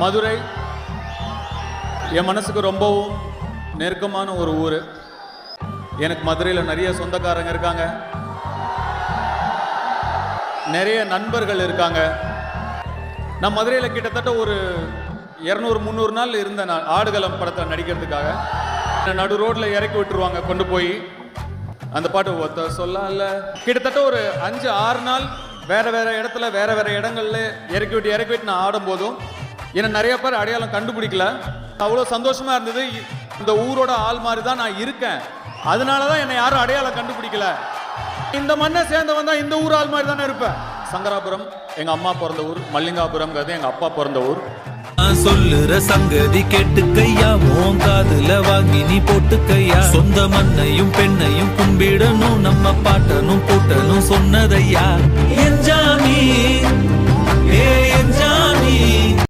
மதுரை என் மனசுக்கு ரொம்பவும் நெருக்கமான ஒரு ஊர். எனக்கு மதுரையில் நிறைய சொந்தக்காரங்க இருக்காங்க, நிறைய நண்பர்கள் இருக்காங்க. நான் மதுரையில் கிட்டத்தட்ட ஒரு 200-300 நாள் இருந்தேன். நான் ஆடுகளம் படத்தில் நடிக்கிறதுக்காக நடு ரோட்டில் இறக்கி விட்டுருவாங்க கொண்டு போய். அந்த பாட்டு ஒத்த சொல்லல கிட்டத்தட்ட ஒரு 5-6 நாள் வேற வேற இடத்துல வேற வேற இடங்கள்ல இறக்கி விட்டு நான் ஆடும்போதும் என்னை நிறைய பேர் அடையாளம் கண்டுபிடிக்கல. அவ்வளோ சந்தோஷமா இருந்தது. இந்த ஊரோட ஆள் மாதிரி தான் நான் இருக்கேன், அதனால தான் என்னை யாரும் அடையாளம் கண்டுபிடிக்கல. இந்த மண்ணை சேர்ந்தவன் தான் இந்த ஊர் ஆள் மாதிரி தானே இருப்பேன். சங்கராபுரம் எங்க அம்மா பிறந்த ஊர், மல்லிகாபுரம்ங்கிறது எங்க அப்பா பிறந்த ஊர். சொல்லுற சங்கதி கேட்டுக்கையா, உன் காதுல வாங்கி நீ போட்டுக்கையா. சொந்த மண்ணையும் பெண்ணையும் கும்பிடணும், நம்ம பாட்டனும் போட்டனும் சொன்னதையா. என் ஜாமி ஏ என் ஜாமி.